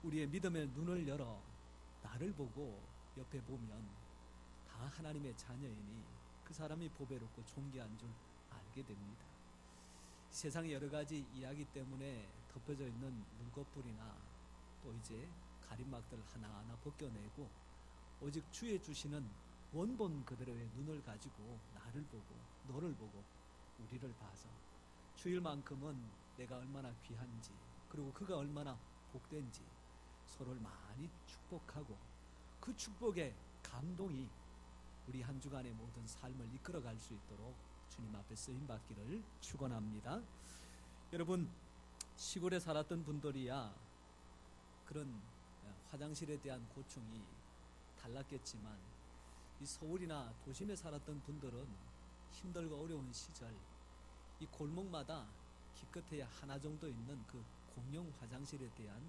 우리의 믿음의 눈을 열어 나를 보고 옆에 보면 다 하나님의 자녀이니 그 사람이 보배롭고 존귀한 줄 알게 됩니다. 세상의 여러 가지 이야기 때문에 덮여져 있는 눈꺼풀이나 또 이제 가림막들 하나하나 벗겨내고 오직 주의 주시는 원본 그대로의 눈을 가지고 나를 보고 너를 보고 우리를 봐서 주일만큼은 내가 얼마나 귀한지 그리고 그가 얼마나 복된지 서로를 많이 축복하고 그 축복의 감동이 우리 한 주간의 모든 삶을 이끌어갈 수 있도록 주님 앞에 쓰임받기를 축원합니다. 여러분, 시골에 살았던 분들이야 그런 화장실에 대한 고충이 달랐겠지만 이 서울이나 도심에 살았던 분들은 힘들고 어려운 시절 이 골목마다 기껏해야 하나 정도 있는 그 공용 화장실에 대한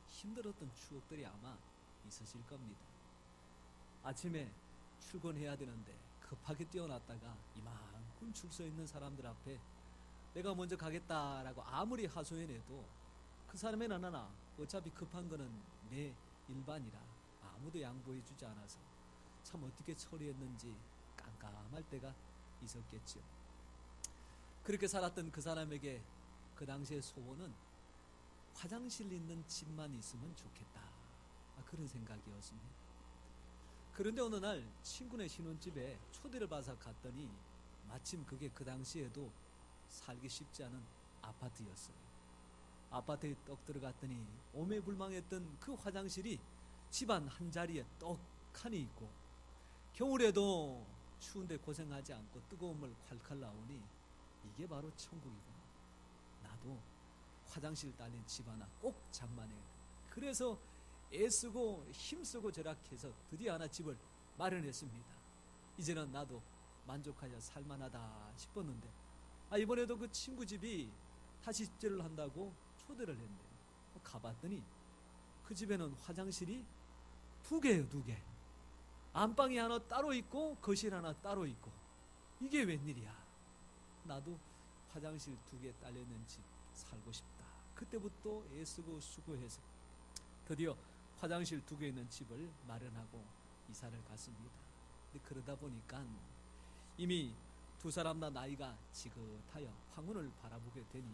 힘들었던 추억들이 아마 있으실 겁니다. 아침에 출근해야 되는데 급하게 뛰어났다가 이만큼 줄 서 있는 사람들 앞에 내가 먼저 가겠다라고 아무리 하소연해도 그 사람은 하나 어차피 급한 거는 내 일반이라 아무도 양보해주지 않아서 참 어떻게 처리했는지 깜깜할 때가 있었겠죠. 그렇게 살았던 그 사람에게 그 당시의 소원은 화장실 있는 집만 있으면 좋겠다, 그런 생각이었습니다. 그런데 어느 날 친구네 신혼집에 초대를 받아서 갔더니 마침 그게 그 당시에도 살기 쉽지 않은 아파트였어요. 아파트에 떡 들어갔더니 오매불망했던 그 화장실이 집안 한 자리에 떡하니 있고 겨울에도 추운데 고생하지 않고 뜨거운 물 콸콸 나오니 이게 바로 천국이구나. 나도 화장실 딸린 집 하나 꼭 장만해. 그래서 애쓰고 힘쓰고 절약해서 드디어 하나 집을 마련했습니다. 이제는 나도 만족하여 살만하다 싶었는데 이번에도 그 친구 집이 다시 집제를 한다고 초대를 했네요. 가봤더니 그 집에는 화장실이 두 개예요. 두 개. 안방이 하나 따로 있고 거실 하나 따로 있고 이게 웬일이야. 나도 화장실 두 개 딸려있는 집 살고 싶다. 그때부터 애쓰고 수고해서 드디어 화장실 두 개 있는 집을 마련하고 이사를 갔습니다. 근데 그러다 보니까 이미 두 사람 다 나이가 지긋하여 황혼을 바라보게 되니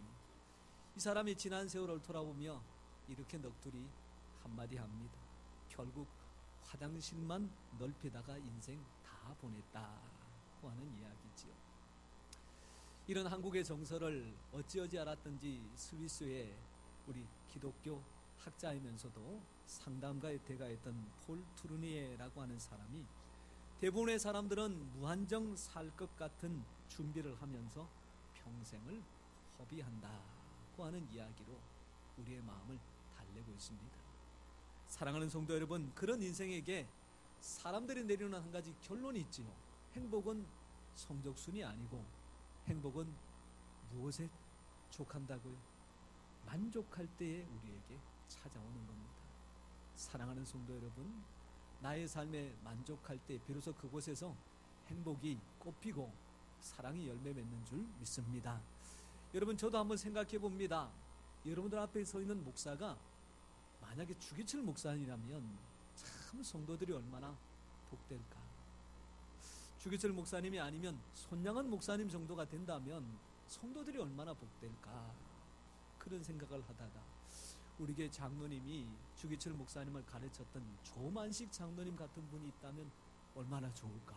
이 사람이 지난 세월을 돌아보며 이렇게 넋두리 한마디 합니다. 결국 화장실만 넓히다가 인생 다 보냈다고 하는 이야기지요. 이런 한국의 정서를 어찌어찌 알았던지 스위스의 우리 기독교 학자이면서도 상담가의 대가였던 폴 투르니에라고 하는 사람이 대부분의 사람들은 무한정 살 것 같은 준비를 하면서 평생을 허비한다고 하는 이야기로 우리의 마음을 달래고 있습니다. 사랑하는 성도 여러분, 그런 인생에게 사람들이 내리는 한 가지 결론이 있지요. 행복은 성적순이 아니고 행복은 무엇에 족한다고요? 만족할 때에 우리에게 찾아오는 겁니다. 사랑하는 성도 여러분, 나의 삶에 만족할 때 비로소 그곳에서 행복이 꽃피고 사랑이 열매 맺는 줄 믿습니다. 여러분, 저도 한번 생각해 봅니다. 여러분들 앞에 서 있는 목사가 만약에 주기철 목사님이라면 참 성도들이 얼마나 복될까. 주기철 목사님이 아니면 손양은 목사님 정도가 된다면 성도들이 얼마나 복될까. 그런 생각을 하다가 우리 교회 장로님이 주기철 목사님을 가르쳤던 조만식 장로님 같은 분이 있다면 얼마나 좋을까.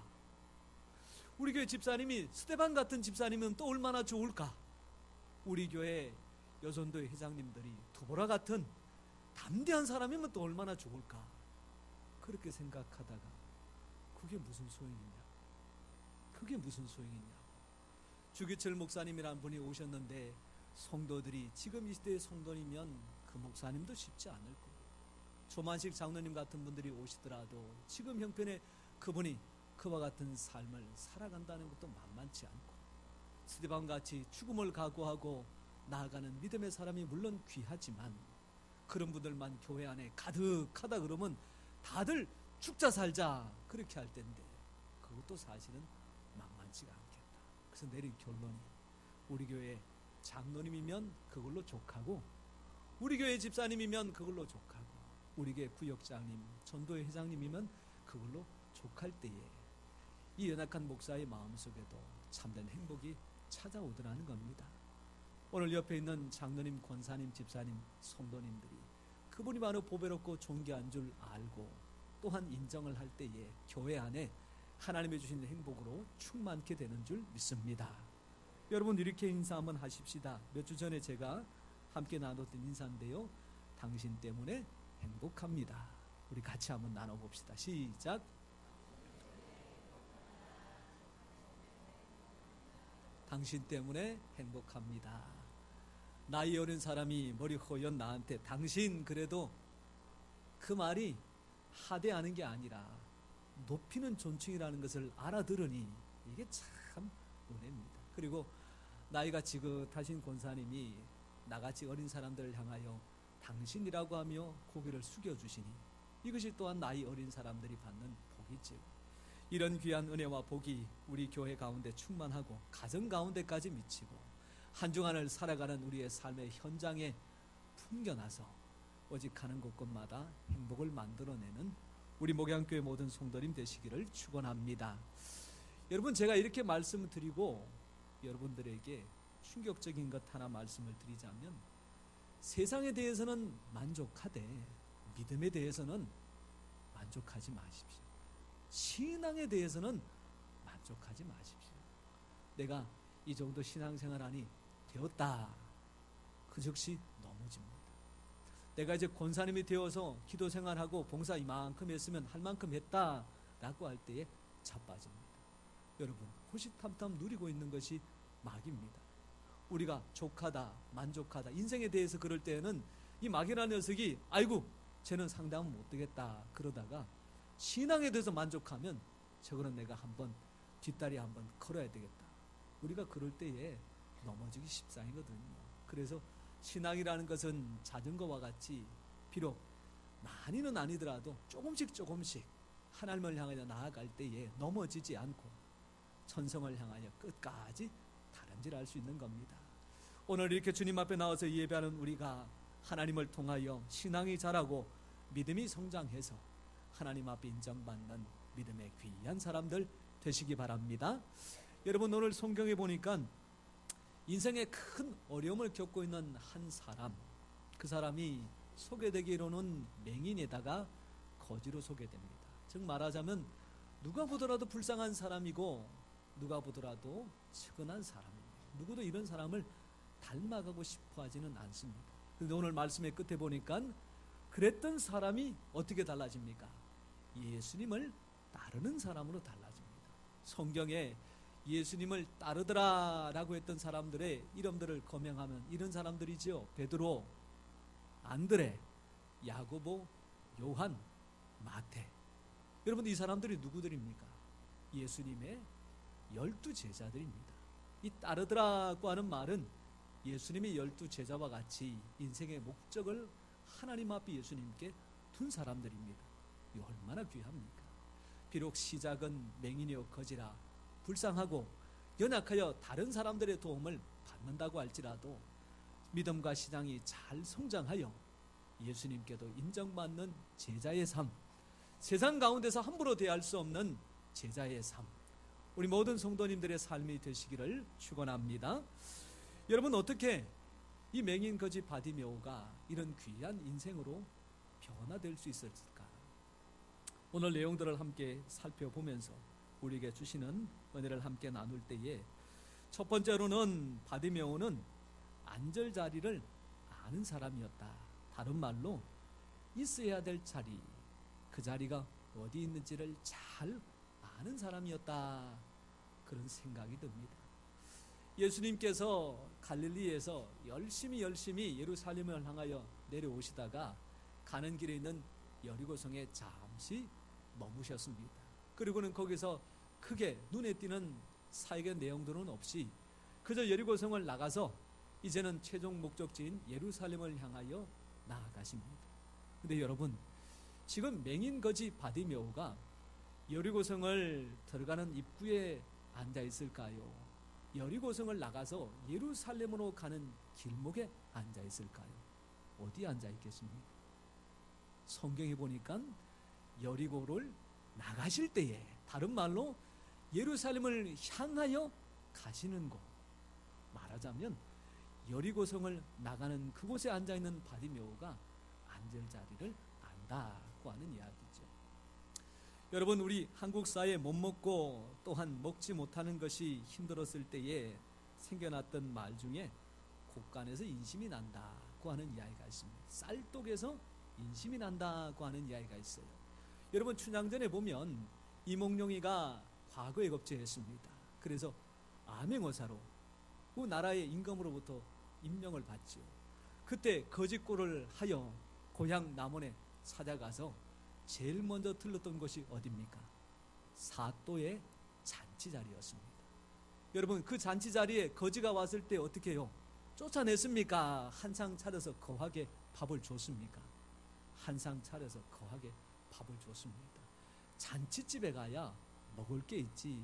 우리 교회 집사님이 스테반 같은 집사님은 또 얼마나 좋을까. 우리 교회 여선도의 회장님들이 두보라 같은 담대한 사람이면 또 얼마나 좋을까. 그렇게 생각하다가 그게 무슨 소용이냐. 그게 무슨 소용이냐. 주기철 목사님이란 분이 오셨는데 성도들이 지금 이 시대의 성도이면 그 목사님도 쉽지 않을 거예요. 조만식 장로님 같은 분들이 오시더라도 지금 형편에 그분이 그와 같은 삶을 살아간다는 것도 만만치 않고 스데반같이 죽음을 각오하고 나아가는 믿음의 사람이 물론 귀하지만 그런 분들만 교회 안에 가득하다 그러면 다들 죽자 살자 그렇게 할 텐데 그것도 사실은 만만치가 않겠다. 그래서 내린 결론이 우리 교회 장로님이면 그걸로 족하고 우리 교회 집사님이면 그걸로 족하고 우리에게 구역장님, 전도회 회장님이면 그걸로 족할 때에 이 연약한 목사의 마음속에도 참된 행복이 찾아오더라는 겁니다. 오늘 옆에 있는 장로님, 권사님, 집사님, 성도님들이 그분이 바로 보배롭고 존귀한 줄 알고 또한 인정을 할 때에 교회 안에 하나님이 주신 행복으로 충만케 되는 줄 믿습니다. 여러분 이렇게 인사 한번 하십시다. 몇 주 전에 제가 함께 나눴던 인사인데요. 당신 때문에 행복합니다. 우리 같이 한번 나눠봅시다. 시작. 당신 때문에 행복합니다. 나이 어린 사람이 머리 허연 나한테 당신 그래도 그 말이 하대하는 게 아니라 높이는 존칭이라는 것을 알아들으니 이게 참 은혜입니다. 그리고 나이가 지긋하신 권사님이 나같이 어린 사람들을 향하여 당신이라고 하며 고개를 숙여주시니 이것이 또한 나이 어린 사람들이 받는 복이죠. 이런 귀한 은혜와 복이 우리 교회 가운데 충만하고 가정 가운데까지 미치고 한 주간을 살아가는 우리의 삶의 현장에 풍겨나서 오직 가는 곳곳마다 행복을 만들어내는 우리 목양교회 모든 성도님 되시기를 축원합니다. 여러분 제가 이렇게 말씀을 드리고 여러분들에게 충격적인 것 하나 말씀을 드리자면 세상에 대해서는 만족하되 믿음에 대해서는 만족하지 마십시오. 신앙에 대해서는 만족하지 마십시오. 내가 이 정도 신앙생활하니 되었다. 그 즉시 넘어집니다. 내가 이제 권사님이 되어서 기도생활하고 봉사 이만큼 했으면 할 만큼 했다 라고 할 때에 자빠집니다. 여러분 호시탐탐 누리고 있는 것이 마귀입니다. 우리가 족하다 만족하다 인생에 대해서 그럴 때에는 이 마귀라는 녀석이 아이고 쟤는 상담은 못 되겠다 그러다가 신앙에 대해서 만족하면 저거는 내가 한번 뒷다리 한번 걸어야 되겠다. 우리가 그럴 때에 넘어지기 십상이거든요. 그래서 신앙이라는 것은 자전거와 같이 비록 많이는 아니더라도 조금씩 하나님을 향하여 나아갈 때에 넘어지지 않고 천성을 향하여 끝까지 다름질할 수 있는 겁니다. 오늘 이렇게 주님 앞에 나와서 예배하는 우리가 하나님을 통하여 신앙이 자라고 믿음이 성장해서 하나님 앞에 인정받는 믿음의 귀한 사람들 되시기 바랍니다. 여러분 오늘 성경에 보니까 인생에 큰 어려움을 겪고 있는 한 사람, 그 사람이 소개되기로는 맹인에다가 거지로 소개됩니다. 즉 말하자면 누가 보더라도 불쌍한 사람이고 누가 보더라도 측은한 사람입니다. 누구도 이런 사람을 닮아가고 싶어 하지는 않습니다. 그런데 오늘 말씀의 끝에 보니까 그랬던 사람이 어떻게 달라집니까? 예수님을 따르는 사람으로 달라집니다. 성경에 예수님을 따르더라 라고 했던 사람들의 이름들을 거명하면 이런 사람들이지요. 베드로, 안드레, 야고보, 요한, 마태. 여러분 이 사람들이 누구들입니까? 예수님의 12제자들입니다. 이 따르더라고 하는 말은 예수님의 12제자와 같이 인생의 목적을 하나님 앞에 예수님께 둔 사람들입니다. 이 얼마나 귀합니까? 비록 시작은 맹인이요 거지라 불쌍하고 연약하여 다른 사람들의 도움을 받는다고 할지라도 믿음과 신앙이 잘 성장하여 예수님께도 인정받는 제자의 삶, 세상 가운데서 함부로 대할 수 없는 제자의 삶, 우리 모든 성도님들의 삶이 되시기를 축원합니다. 여러분 어떻게 이 맹인 거지 바디메오가 이런 귀한 인생으로 변화될 수 있었을까? 오늘 내용들을 함께 살펴보면서 우리에게 주시는 은혜를 함께 나눌 때에 첫 번째로는 바디메오는 앉을 자리를 아는 사람이었다. 다른 말로 있어야 될 자리, 그 자리가 어디 있는지를 잘 아는 사람이었다. 그런 생각이 듭니다. 예수님께서 갈릴리에서 열심히 예루살렘을 향하여 내려오시다가 가는 길에 있는 여리고성에 잠시 머무셨습니다. 그리고는 거기서 크게 눈에 띄는 사역의 내용들은 없이 그저 여리고성을 나가서 이제는 최종 목적지인 예루살렘을 향하여 나아가십니다. 근데 여러분 지금 맹인 거지 바디메오가 여리고성을 들어가는 입구에 앉아 있을까요? 여리고성을 나가서 예루살렘으로 가는 길목에 앉아 있을까요? 어디 앉아 있겠습니까? 성경에 보니까 여리고를 나가실 때에, 다른 말로 예루살렘을 향하여 가시는 곳, 말하자면 여리고성을 나가는 그곳에 앉아있는 바디메오가 앉을 자리를 안다고 하는 이야기죠. 여러분, 우리 한국 사회에 못 먹고 또한 먹지 못하는 것이 힘들었을 때에 생겨났던 말 중에 곡간에서 인심이 난다고 하는 이야기가 있습니다. 쌀독에서 인심이 난다고 하는 이야기가 있어요. 여러분, 춘향전에 보면 이몽룡이가 과거에 겁제했습니다. 그래서 암행어사로 그 나라의 임금으로부터 임명을 받지요. 그때 거짓골을 하여 고향 남원에 찾아가서 제일 먼저 들렀던 곳이 어디입니까? 사또의 잔치자리였습니다. 여러분, 그 잔치자리에 거지가 왔을 때 어떻게 해요? 쫓아냈습니까? 한상 차려서 거하게 밥을 줬습니까? 한상 차려서 거하게 밥을 줬습니다. 잔치집에 가야 먹을 게 있지,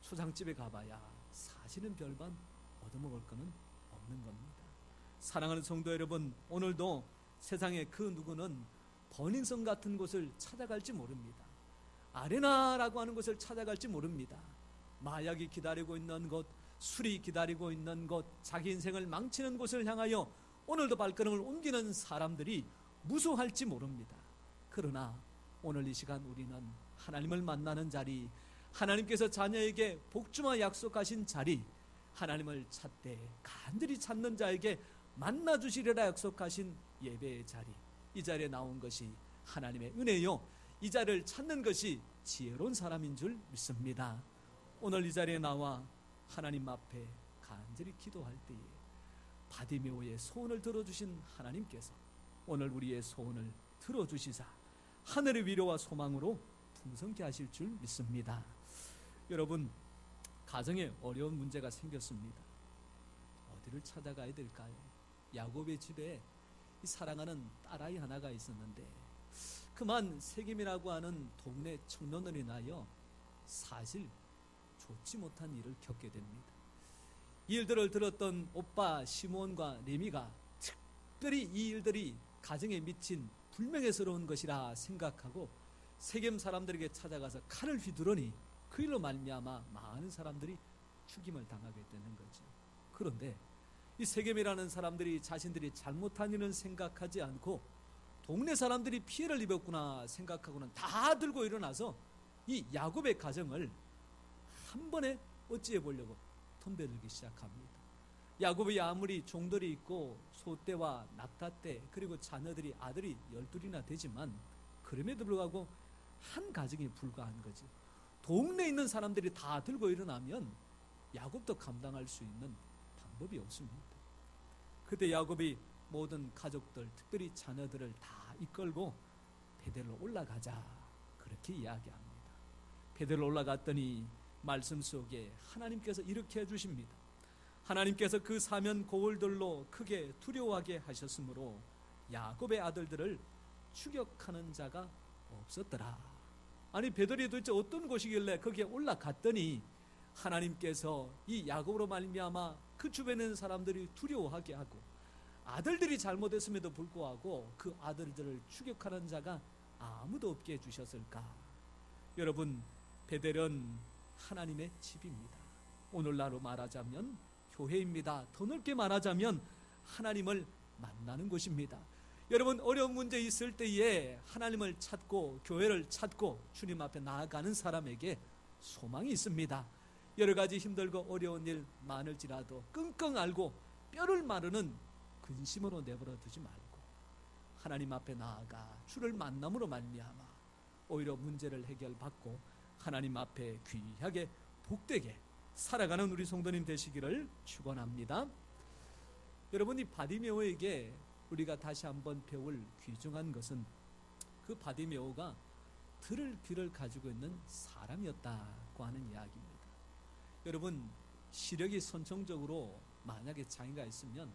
초상집에 가봐야 사실은 별반 얻어먹을 거는 없는 겁니다. 사랑하는 성도 여러분, 오늘도 세상의 그 누구는 버닝썬 같은 곳을 찾아갈지 모릅니다. 아레나라고 하는 곳을 찾아갈지 모릅니다. 마약이 기다리고 있는 곳, 술이 기다리고 있는 곳, 자기 인생을 망치는 곳을 향하여 오늘도 발걸음을 옮기는 사람들이 무수할지 모릅니다. 그러나 오늘 이 시간 우리는 하나님을 만나는 자리, 하나님께서 자녀에게 복주마 약속하신 자리, 하나님을 찾되 간절히 찾는 자에게 만나주시리라 약속하신 예배의 자리, 이 자리에 나온 것이 하나님의 은혜요, 이 자리를 찾는 것이 지혜로운 사람인 줄 믿습니다. 오늘 이 자리에 나와 하나님 앞에 간절히 기도할 때에 바디메오의 소원을 들어주신 하나님께서 오늘 우리의 소원을 들어주시사 하늘의 위로와 소망으로 풍성케 하실 줄 믿습니다. 여러분, 가정에 어려운 문제가 생겼습니다. 어디를 찾아가야 될까요? 야곱의 집에 사랑하는 딸아이 하나가 있었는데 그만 세겜이라고 하는 동네 청년으로 인하여 사실 좋지 못한 일을 겪게 됩니다. 이 일들을 들었던 오빠 시몬과 레미가 특별히 이 일들이 가정에 미친 불명예스러운 것이라 생각하고 세겜 사람들에게 찾아가서 칼을 휘두르니 그 일로 말미암아 많은 사람들이 죽임을 당하게 되는 거죠. 그런데 이 세겜이라는 사람들이 자신들이 잘못한 일은 생각하지 않고 동네 사람들이 피해를 입었구나 생각하고는 다 들고 일어나서 이 야곱의 가정을 한 번에 어찌해 보려고 덤벼들기 시작합니다. 야곱이 아무리 종들이 있고 소떼와 낙타떼 그리고 자녀들이 아들이 12이나 되지만 그럼에도 불구하고 한 가정에 불과한 거지. 동네에 있는 사람들이 다 들고 일어나면 야곱도 감당할 수 있는 방법이 없습니다. 그때 야곱이 모든 가족들, 특별히 자녀들을 다 이끌고 베델로 올라가자 그렇게 이야기합니다. 베델로 올라갔더니 말씀 속에 하나님께서 이렇게 해주십니다. 하나님께서 그 사면 고울들로 크게 두려워하게 하셨으므로 야곱의 아들들을 추격하는 자가 없었더라. 아니, 베델이 도대체 어떤 곳이길래 거기에 올라갔더니 하나님께서 이 야곱으로 말미암아 그 주변에 있는 사람들이 두려워하게 하고 아들들이 잘못했음에도 불구하고 그 아들들을 추격하는 자가 아무도 없게 해주셨을까? 여러분, 베델은 하나님의 집입니다. 오늘날로 말하자면 교회입니다. 더 넓게 말하자면 하나님을 만나는 곳입니다. 여러분, 어려운 문제 있을 때에 하나님을 찾고 교회를 찾고 주님 앞에 나아가는 사람에게 소망이 있습니다. 여러 가지 힘들고 어려운 일 많을지라도 끙끙 앓고 뼈를 마르는 근심으로 내버려 두지 말고 하나님 앞에 나아가 주를 만남으로 말미암아 오히려 문제를 해결받고 하나님 앞에 귀하게 복되게 살아가는 우리 성도님 되시기를 축원합니다. 여러분, 이 바디메오에게 우리가 다시 한번 배울 귀중한 것은 그 바디메오가 들을 귀를 가지고 있는 사람이었다고 하는 이야기입니다. 여러분, 시력이 선천적으로 만약에 장애가 있으면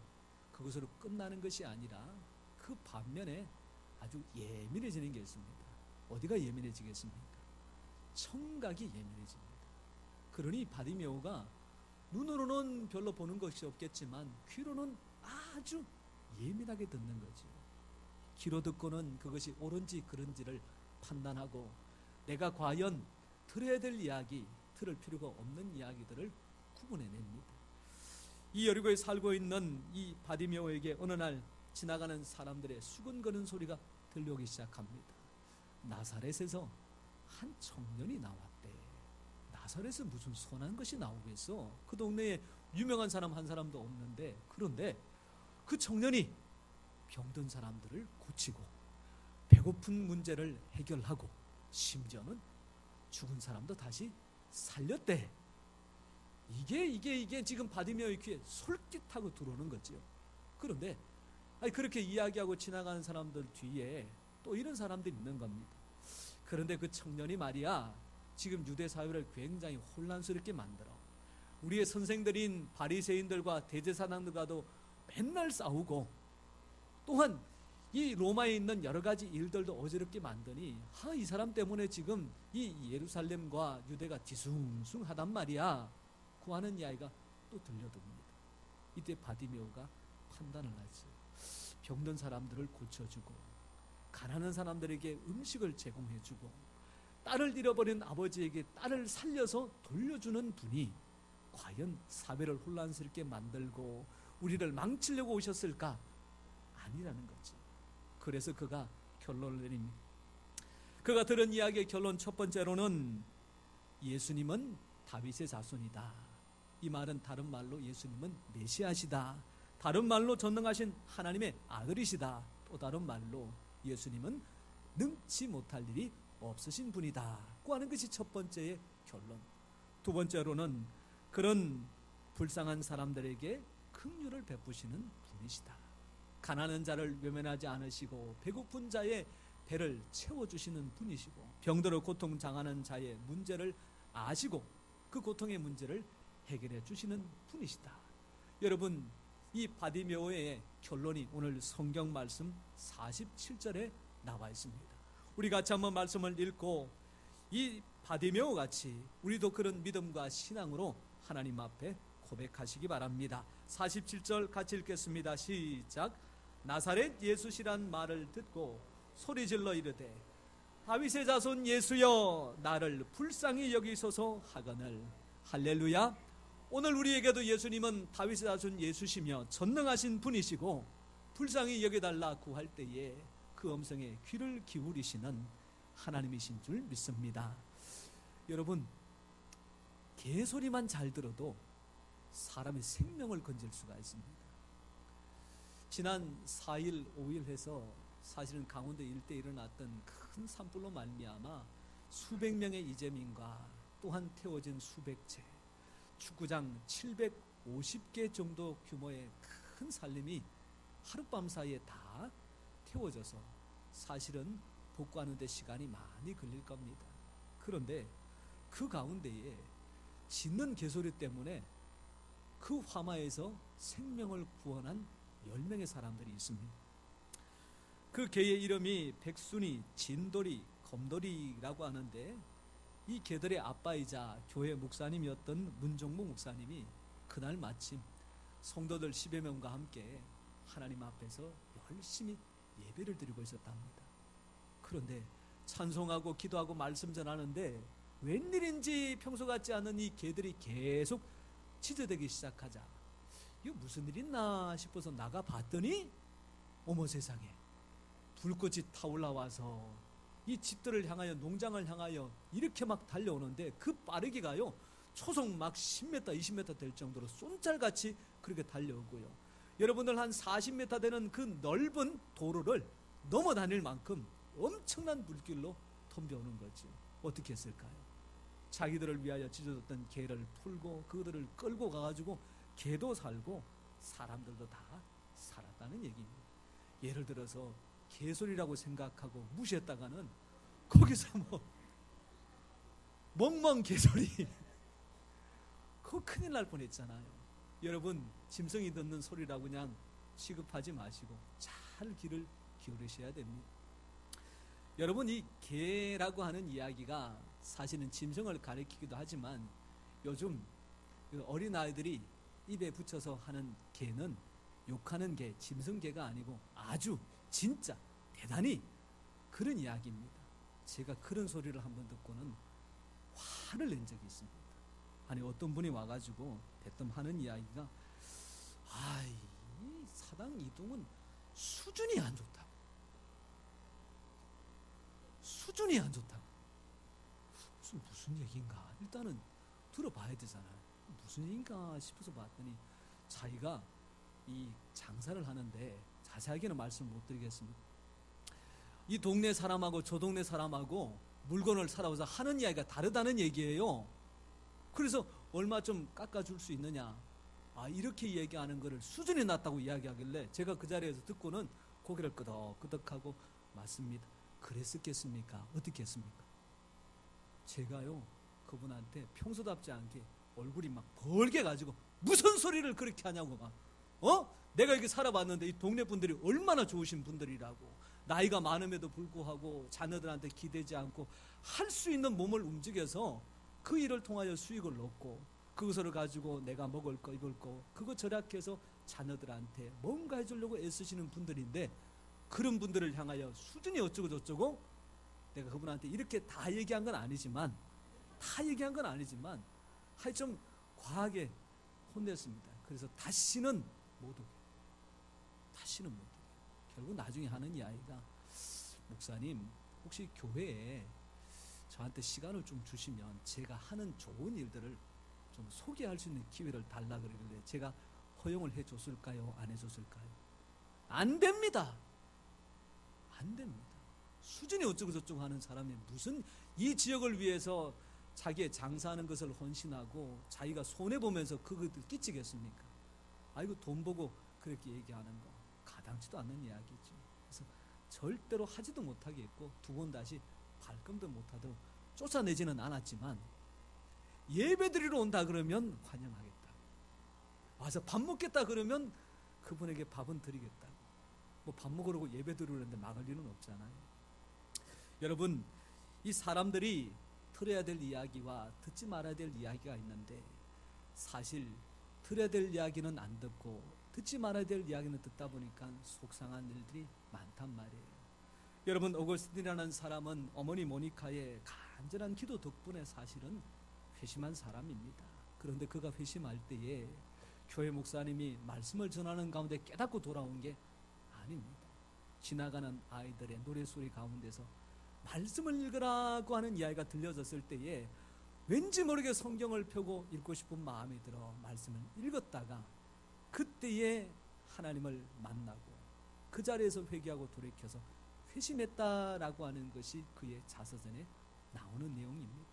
그것으로 끝나는 것이 아니라 그 반면에 아주 예민해지는 게 있습니다. 어디가 예민해지겠습니까? 청각이 예민해집니다. 그러니 바디메오가 눈으로는 별로 보는 것이 없겠지만 귀로는 아주 예민하게 듣는 거죠. 귀로 듣고는 그것이 옳은지 그른지를 판단하고 내가 과연 들어야 될 이야기, 들을 필요가 없는 이야기들을 구분해냅니다. 이 여리고에 살고 있는 이 바디메오에게 어느 날 지나가는 사람들의 수근거리는 소리가 들려오기 시작합니다. 나사렛에서 한 청년이 나왔대. 나사렛에서 무슨 선한 것이 나오겠어? 그 동네에 유명한 사람 한 사람도 없는데, 그런데 그 청년이 병든 사람들을 고치고 배고픈 문제를 해결하고 심지어는 죽은 사람도 다시 살렸대. 이게 지금 바디메오의 귀에 솔깃하고 들어오는 거죠. 그런데 그렇게 이야기하고 지나가는 사람들 뒤에 또 이런 사람들이 있는 겁니다. 그런데 그 청년이 말이야, 지금 유대 사회를 굉장히 혼란스럽게 만들어. 우리의 선생들인 바리새인들과 대제사장들과도 맨날 싸우고, 또한 이 로마에 있는 여러 가지 일들도 어지럽게 만드니 이 사람 때문에 지금 이 예루살렘과 유대가 뒤숭숭하단 말이야 고 하는 이야기가 또 들려듭니다. 이때 바디메오가 판단을 하죠. 병든 사람들을 고쳐주고 가난한 사람들에게 음식을 제공해주고 딸을 잃어버린 아버지에게 딸을 살려서 돌려주는 분이 과연 사회를 혼란스럽게 만들고 우리를 망치려고 오셨을까? 아니라는 거죠. 그래서 그가 결론을 내립니다. 그가 들은 이야기의 결론 첫 번째로는 예수님은 다윗의 자손이다. 이 말은 다른 말로 예수님은 메시아시다. 다른 말로 전능하신 하나님의 아들이시다. 또 다른 말로 예수님은 능치 못할 일이 없으신 분이다 고 하는 것이 첫 번째의 결론. 두 번째로는 그런 불쌍한 사람들에게 긍휼을 베푸시는 분이시다. 가난한 자를 외면하지 않으시고 배고픈 자의 배를 채워주시는 분이시고 병들어 고통 당하는 자의 문제를 아시고 그 고통의 문제를 해결해 주시는 분이시다. 여러분, 이 바디메오의 결론이 오늘 성경 말씀 47절에 나와 있습니다. 우리 같이 한번 말씀을 읽고 이 바디메오 같이 우리도 그런 믿음과 신앙으로 하나님 앞에 고백하시기 바랍니다. 47절 같이 읽겠습니다. 시작. 나사렛 예수시란 말을 듣고 소리질러 이르되 다윗의 자손 예수여 나를 불쌍히 여기소서 하거늘. 할렐루야. 오늘 우리에게도 예수님은 다윗의 자손 예수시며 전능하신 분이시고 불쌍히 여겨달라 구할 때에 그 음성에 귀를 기울이시는 하나님이신 줄 믿습니다. 여러분, 개소리만 잘 들어도 사람의 생명을 건질 수가 있습니다. 지난 4일, 5일 해서 사실은 강원도 일대에 일어났던 큰 산불로 말미암아 수백 명의 이재민과 또한 태워진 수백 채, 축구장 750개 정도 규모의 큰 산림이 하룻밤 사이에 다 태워져서 사실은 복구하는 데 시간이 많이 걸릴 겁니다. 그런데 그 가운데에 짖는 개소리 때문에 그 화마에서 생명을 구원한 10명의 사람들이 있습니다. 그 개의 이름이 백순이, 진돌이, 검돌이라고 하는데 이 개들의 아빠이자 교회 목사님이었던 문종목 목사님이 그날 마침 성도들 10여 명과 함께 하나님 앞에서 열심히 예배를 드리고 있었답니다. 그런데 찬송하고 기도하고 말씀 전하는데 웬일인지 평소 같지 않은 이 개들이 계속 치저대기 시작하자 이거 무슨 일 있나 싶어서 나가봤더니 어머 세상에 불꽃이 타올라와서 이 집들을 향하여 농장을 향하여 이렇게 막 달려오는데 그 빠르기가요 초속 막 10m 20m 될 정도로 쏜살같이 그렇게 달려오고요. 여러분들 한 40m 되는 그 넓은 도로를 넘어 다닐 만큼 엄청난 불길로 덤벼오는 거죠. 어떻게 했을까요? 자기들을 위하여 찢어졌던 개를 풀고 그들을 끌고 가가지고 개도 살고 사람들도 다 살았다는 얘기입니다. 예를 들어서 개소리라고 생각하고 무시했다가는 거기서 멍멍 개소리 그거 큰일 날 뻔했잖아요. 여러분, 짐승이 듣는 소리라고 그냥 취급하지 마시고 잘 귀를 기울이셔야 됩니다. 여러분, 이 개라고 하는 이야기가 사실은 짐승을 가리키기도 하지만 요즘 어린아이들이 입에 붙여서 하는 개는 욕하는 개, 짐승개가 아니고 아주 진짜 대단히 그런 이야기입니다. 제가 그런 소리를 한번 듣고는 화를 낸 적이 있습니다. 아니 어떤 분이 와가지고 대뜸 하는 이야기가 이 사당 이동은 수준이 안 좋다고. 수준이 안 좋다고. 무슨 얘기인가? 일단은 들어봐야 되잖아요. 무슨 얘기인가 싶어서 봤더니 자기가 이 장사를 하는데 자세하게는 말씀 못 드리겠습니다. 이 동네 사람하고 저 동네 사람하고 물건을 사러서 하는 이야기가 다르다는 얘기예요. 그래서 얼마 좀 깎아줄 수 있느냐, 이렇게 얘기하는 거를 수준이 낮다고 이야기하길래 제가 그 자리에서 듣고는 고개를 끄덕끄덕하고 맞습니다. 그랬었겠습니까? 어떻게 했습니까? 제가요 그분한테 평소답지 않게 얼굴이 막 벌게 가지고 무슨 소리를 그렇게 하냐고 막 내가 이렇게 살아봤는데 이 동네 분들이 얼마나 좋으신 분들이라고, 나이가 많음에도 불구하고 자녀들한테 기대지 않고 할 수 있는 몸을 움직여서 그 일을 통하여 수익을 얻고 그것을 가지고 내가 먹을 거 입을 거 그거 절약해서 자녀들한테 뭔가 해주려고 애쓰시는 분들인데, 그런 분들을 향하여 수준이 어쩌고 저쩌고, 내가 그분한테 이렇게 다 얘기한 건 아니지만 하여튼 좀 과하게 혼냈습니다. 그래서 다시는 못 오게. 결국 나중에 하는 이야기가, 목사님 혹시 교회에 저한테 시간을 좀 주시면 제가 하는 좋은 일들을 좀 소개할 수 있는 기회를 달라 그러길래 제가 허용을 해줬을까요? 안 해줬을까요? 안 됩니다. 수준이 어쩌고 저쩌고 하는 사람이 무슨 이 지역을 위해서 자기의 장사하는 것을 헌신하고 자기가 손해보면서 그것을 끼치겠습니까? 이거 돈 보고 그렇게 얘기하는 거 가당치도 않는 이야기죠. 그래서 절대로 하지도 못하게 했고 두 번 다시 발걸음도 못하도록 쫓아내지는 않았지만, 예배 드리러 온다 그러면 환영하겠다, 와서 밥 먹겠다 그러면 그분에게 밥은 드리겠다고. 밥 먹으려고 예배 드리는데 막을 일은 없잖아요. 여러분, 이 사람들이 들어야 될 이야기와 듣지 말아야 될 이야기가 있는데, 사실 들어야 될 이야기는 안 듣고 듣지 말아야 될 이야기는 듣다 보니까 속상한 일들이 많단 말이에요. 여러분, 오거스틴이라는 사람은 어머니 모니카의 간절한 기도 덕분에 사실은 회심한 사람입니다. 그런데 그가 회심할 때에 교회 목사님이 말씀을 전하는 가운데 깨닫고 돌아온 게 아닙니다. 지나가는 아이들의 노래소리 가운데서 말씀을 읽으라고 하는 이야기가 들려졌을 때에 왠지 모르게 성경을 펴고 읽고 싶은 마음이 들어 말씀을 읽었다가 그때에 하나님을 만나고 그 자리에서 회개하고 돌이켜서 회심했다라고 하는 것이 그의 자서전에 나오는 내용입니다.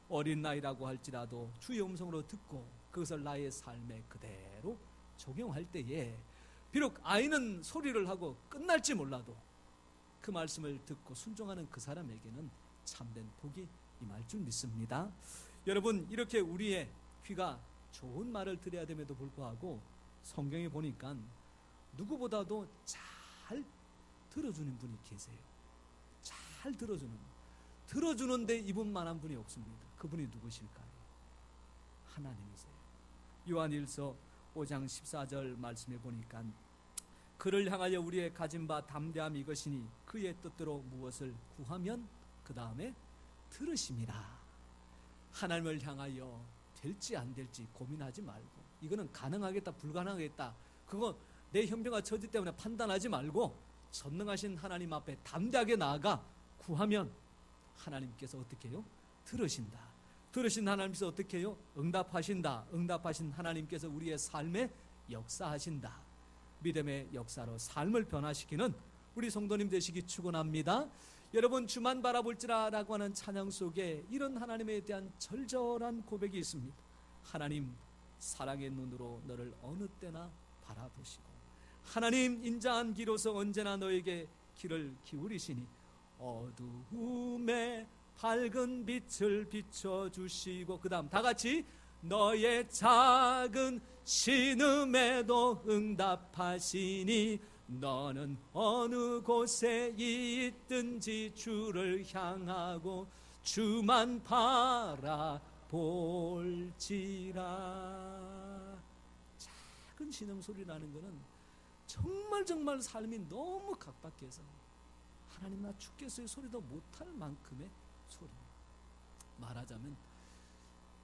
어린 나이라고 할지라도 주의 음성으로 듣고 그것을 나의 삶에 그대로 적용할 때에 비록 아이는 소리를 하고 끝날지 몰라도 그 말씀을 듣고 순종하는 그 사람에게는 참된 복이 임할 줄 믿습니다. 여러분, 이렇게 우리의 귀가 좋은 말을 들어야 됨에도 불구하고 성경에 보니까 누구보다도 잘 들어주는 분이 계세요. 잘 들어주는데 이분만한 분이 없습니다. 그분이 누구실까요? 하나님이세요. 요한일서 5장 14절 말씀에 보니까 그를 향하여 우리의 가진 바 담대함이 이것이니 그의 뜻대로 무엇을 구하면 그 다음에 들으심이라. 하나님을 향하여 될지 안 될지 고민하지 말고, 이거는 가능하겠다 불가능하겠다 그거 내 형편과 처지 때문에 판단하지 말고 전능하신 하나님 앞에 담대하게 나아가 구하면 하나님께서 어떻게 해요? 들으신다. 들으신 하나님께서 어떻게 해요? 응답하신다. 응답하신 하나님께서 우리의 삶에 역사하신다. 믿음의 역사로 삶을 변화시키는 우리 성도님 되시기 축원합니다. 여러분, 주만 바라볼지라 라고 하는 찬양 속에 이런 하나님에 대한 절절한 고백이 있습니다. 하나님, 사랑의 눈으로 너를 어느 때나 바라보시고 하나님, 인자한 기로서 언제나 너에게 귀를 기울이시니 어두움에 밝은 빛을 비춰주시고, 그 다음 다 같이 너의 작은 신음에도 응답하시니 너는 어느 곳에 있든지 주를 향하고 주만 바라볼지라. 작은 신음소리라는 것은 정말 삶이 너무 각박해서 하나님 나 죽겠어요 소리도 못할 만큼의 소리. 말하자면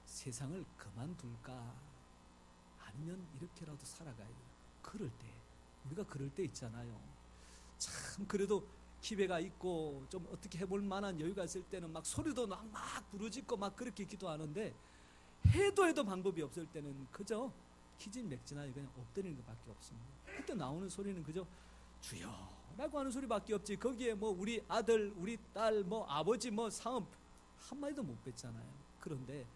세상을 그만둘까 아니면 이렇게라도 살아가야 돼요. 그럴 때 우리가 그럴 때 있잖아요. 참 그래도 기회가 있고 좀 어떻게 해볼 만한 여유가 있을 때는 막 소리도 막 부르짖고 막 그렇게 기도하는데 해도 방법이 없을 때는 그저 기진맥진하게 그냥 엎드리는 것밖에 없습니다. 그때 나오는 소리는 그저 주여 라고 하는 소리밖에 없지. 거기에 뭐 우리 아들 우리 딸 뭐 아버지 뭐 사업 한마디도 못 뱉잖아요. 그런데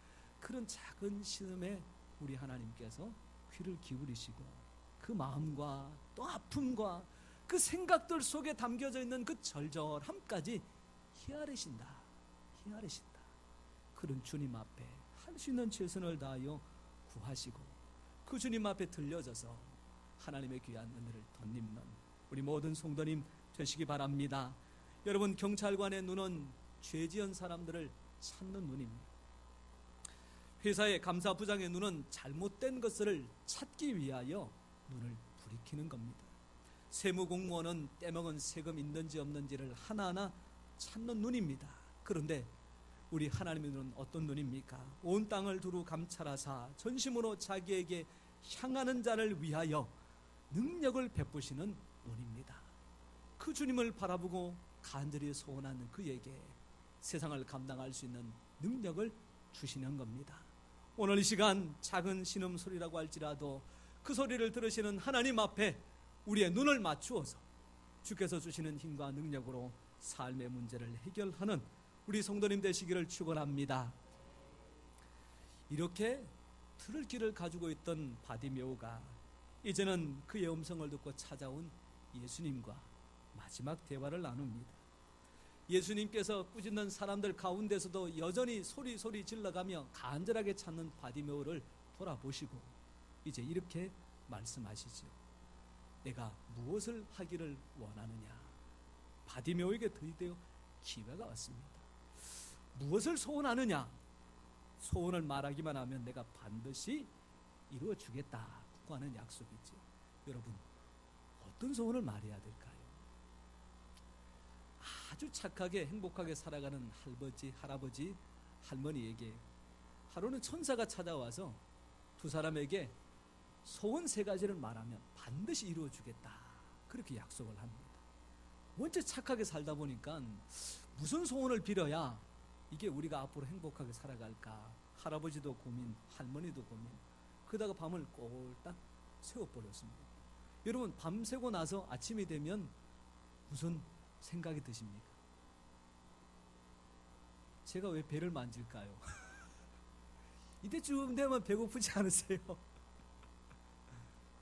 그런 작은 신음에 우리 하나님께서 귀를 기울이시고 그 마음과 또 아픔과 그 생각들 속에 담겨져 있는 그 절절함까지 헤아리신다. 그런 주님 앞에 할 수 있는 최선을 다하여 구하시고 그 주님 앞에 들려져서 하나님의 귀한 은혜를 덧입는 우리 모든 성도님 되시기 바랍니다. 여러분, 경찰관의 눈은 죄지은 사람들을 찾는 눈입니다. 회사의 감사부장의 눈은 잘못된 것을 찾기 위하여 눈을 부리키는 겁니다. 세무공무원은 떼먹은 세금 있는지 없는지를 하나하나 찾는 눈입니다. 그런데 우리 하나님의 눈은 어떤 눈입니까? 온 땅을 두루 감찰하사 전심으로 자기에게 향하는 자를 위하여 능력을 베푸시는 눈입니다. 그 주님을 바라보고 간절히 소원하는 그에게 세상을 감당할 수 있는 능력을 주시는 겁니다. 오늘 이 시간 작은 신음소리라고 할지라도 그 소리를 들으시는 하나님 앞에 우리의 눈을 맞추어서 주께서 주시는 힘과 능력으로 삶의 문제를 해결하는 우리 성도님 되시기를 축원합니다. 이렇게 들을 귀를 가지고 있던 바디메오가 이제는 그의 음성을 듣고 찾아온 예수님과 마지막 대화를 나눕니다. 예수님께서 꾸짖는 사람들 가운데서도 여전히 소리 질러가며 간절하게 찾는 바디메오를 돌아보시고 이제 이렇게 말씀하시죠. 내가 무엇을 하기를 원하느냐. 바디메오에게 드디어 기회가 왔습니다. 무엇을 소원하느냐. 소원을 말하기만 하면 내가 반드시 이루어 주겠다고 하는 약속이죠. 여러분, 어떤 소원을 말해야 될까요? 아주 착하게 행복하게 살아가는 할아버지, 할머니에게 하루는 천사가 찾아와서 두 사람에게 소원 3가지를 말하면 반드시 이루어 주겠다, 그렇게 약속을 합니다. 원체 착하게 살다 보니까 무슨 소원을 빌어야 이게 우리가 앞으로 행복하게 살아갈까, 할아버지도 고민, 할머니도 고민, 그러다가 밤을 꼴딱 새워버렸습니다. 여러분, 밤새고 나서 아침이 되면 무슨 생각이 드십니까? 제가 왜 배를 만질까요? 이때쯤 되면 배고프지 않으세요?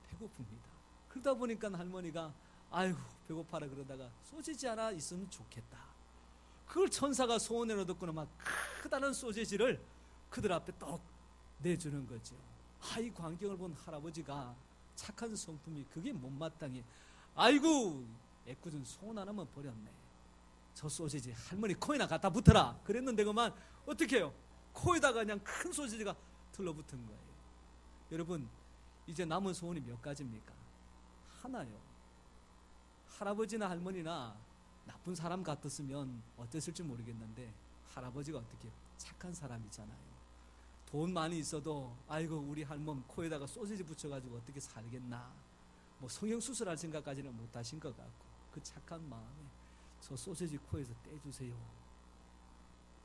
배고픕니다. 그러다 보니까 할머니가 아이고 배고파라 그러다가 소시지 하나 있으면 좋겠다. 그걸 천사가 소원으로 듣고는 막 크다는 소시지를 그들 앞에 떡 내주는 거죠. 이 광경을 본 할아버지가 착한 성품이 그게 못마땅해. 아이고 애꿎은 소원 하나만 버렸네. 저 소시지 할머니 코에나 갖다 붙어라 그랬는데 그만 어떻게 해요? 코에다가 그냥 큰 소시지가 들러붙은 거예요. 여러분, 이제 남은 소원이 몇 가지입니까? 하나요. 할아버지나 할머니나 나쁜 사람 같았으면 어땠을지 모르겠는데 할아버지가 어떻게 착한 사람이잖아요. 돈 많이 있어도 아이고 우리 할멈 코에다가 소시지 붙여가지고 어떻게 살겠나, 뭐 성형수술할 생각까지는 못하신 것 같고 그 착한 마음에 저 소시지 코에서 떼주세요.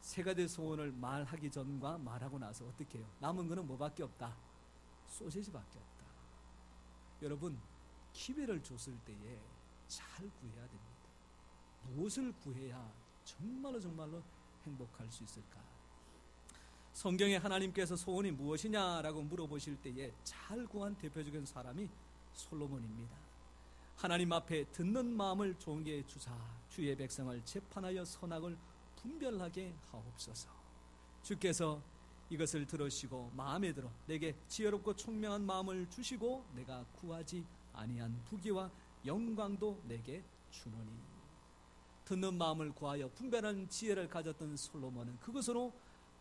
3가지 소원을 말하기 전과 말하고 나서 어떻게 해요? 남은 거는 뭐밖에 없다? 소시지밖에 없다. 여러분, 기회를 줬을 때에 잘 구해야 됩니다. 무엇을 구해야 정말로 행복할 수 있을까? 성경에 하나님께서 소원이 무엇이냐라고 물어보실 때에 잘 구한 대표적인 사람이 솔로몬입니다. 하나님 앞에 듣는 마음을 좋게 주사 주의 백성을 재판하여 선악을 분별하게 하옵소서. 주께서 이것을 들으시고 마음에 들어 내게 지혜롭고 총명한 마음을 주시고 내가 구하지 아니한 부귀와 영광도 내게 주노니. 듣는 마음을 구하여 분별하는 지혜를 가졌던 솔로몬은 그것으로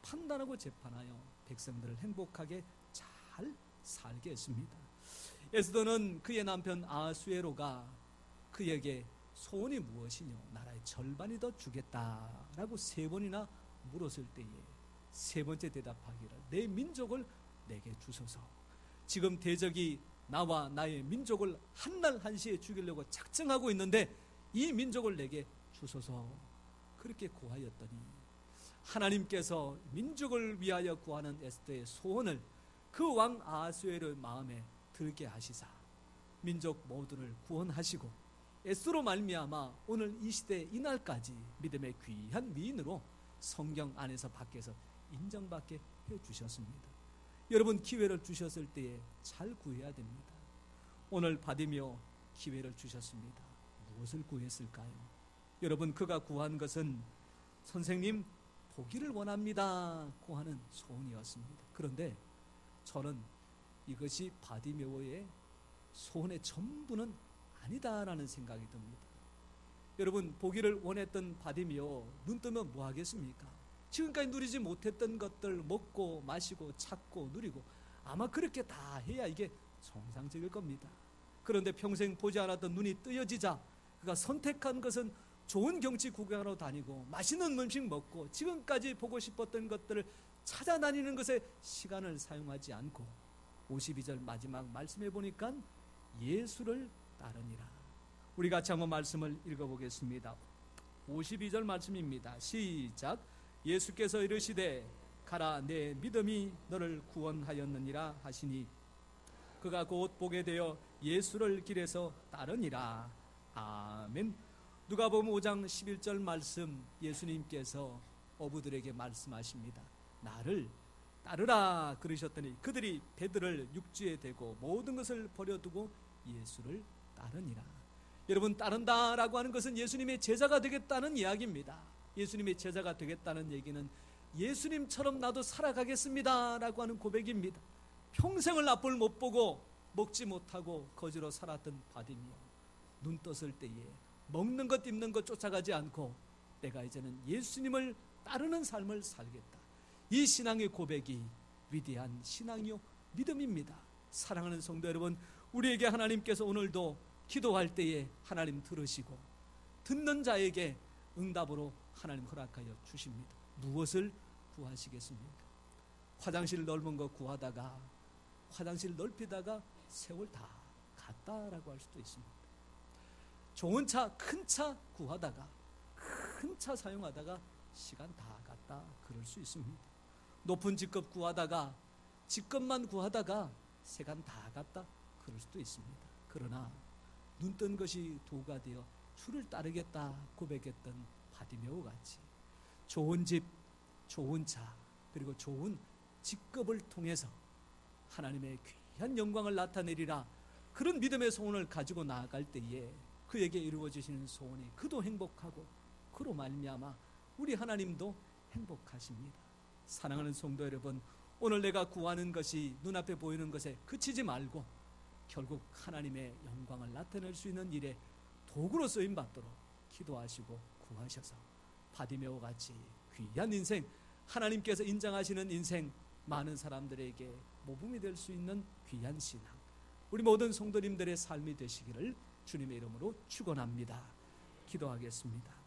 판단하고 재판하여 백성들을 행복하게 잘 살게 했습니다. 에스더는 그의 남편 아수에로가 그에게 소원이 무엇이뇨? 나라의 절반이 더 주겠다라고 3번이나 물었을 때에 3번째 대답하기를 내 민족을 내게 주소서. 지금 대적이 나와 나의 민족을 한날 한시에 죽이려고 작정하고 있는데 이 민족을 내게 주소서. 그렇게 구하였더니 하나님께서 민족을 위하여 구하는 에스더의 소원을 그 왕 아하수에르의 마음에 들게 하시사 민족 모두를 구원하시고 에스더로 말미암아 오늘 이 시대 이날까지 믿음의 귀한 위인으로 성경 안에서 밖에서 인정받게 해주셨습니다. 여러분, 기회를 주셨을 때에 잘 구해야 됩니다. 오늘 바디메오 기회를 주셨습니다. 무엇을 구했을까요? 여러분, 그가 구한 것은 선생님 보기를 원합니다 고 하는 소원이었습니다. 그런데 저는 이것이 바디메오의 소원의 전부는 아니다라는 생각이 듭니다. 여러분, 보기를 원했던 바디메오 눈 뜨면 뭐 하겠습니까? 지금까지 누리지 못했던 것들 먹고 마시고 찾고 누리고 아마 그렇게 다 해야 이게 정상적일 겁니다. 그런데 평생 보지 않았던 눈이 뜨여지자 그가 선택한 것은 좋은 경치 구경하러 다니고 맛있는 음식 먹고 지금까지 보고 싶었던 것들을 찾아다니는 것에 시간을 사용하지 않고 52절 마지막 말씀해 보니까 예수를 따르니라. 우리 같이 한번 말씀을 읽어보겠습니다. 52절 말씀입니다. 시작. 예수께서 이르시되 가라 내 믿음이 너를 구원하였느니라 하시니 그가 곧 보게 되어 예수를 길에서 따르니라. 아멘. 누가복음 5장 11절 말씀, 예수님께서 어부들에게 말씀하십니다. 나를 따르라 그러셨더니 그들이 배들을 육지에 대고 모든 것을 버려두고 예수를 따르니라. 여러분, 따른다라고 하는 것은 예수님의 제자가 되겠다는 이야기입니다. 예수님의 제자가 되겠다는 얘기는 예수님처럼 나도 살아가겠습니다 라고 하는 고백입니다. 평생을 앞을 못 보고 먹지 못하고 거지로 살았던 바디메오, 눈 떴을 때에 먹는 것 입는 것 쫓아가지 않고 내가 이제는 예수님을 따르는 삶을 살겠다. 이 신앙의 고백이 위대한 신앙이요 믿음입니다. 사랑하는 성도 여러분, 우리에게 하나님께서 오늘도 기도할 때에 하나님 들으시고 듣는 자에게 응답으로 하나님 허락하여 주십니다. 무엇을 구하시겠습니까? 화장실 넓은 거 구하다가 화장실 넓히다가 세월 다 갔다라고 할 수도 있습니다. 좋은 차, 큰 차 구하다가 큰 차 사용하다가 시간 다 갔다 그럴 수 있습니다. 높은 직급 구하다가 직급만 구하다가 시간 다 갔다 그럴 수도 있습니다. 그러나 눈 뜬 것이 도가 되어 주를 따르겠다 고백했던 바디메오 같이 좋은 집, 좋은 차, 그리고 좋은 직급을 통해서 하나님의 귀한 영광을 나타내리라, 그런 믿음의 소원을 가지고 나아갈 때에 그에게 이루어지시는 소원이 그도 행복하고 그로 말미암아 우리 하나님도 행복하십니다. 사랑하는 성도 여러분, 오늘 내가 구하는 것이 눈앞에 보이는 것에 그치지 말고 결국 하나님의 영광을 나타낼 수 있는 일에 도구로 쓰임받도록 기도하시고 구하셔서 바디메오 같이 귀한 인생, 하나님께서 인정하시는 인생, 많은 사람들에게 모범이 될 수 있는 귀한 신앙, 우리 모든 성도님들의 삶이 되시기를 주님의 이름으로 축원합니다. 기도하겠습니다.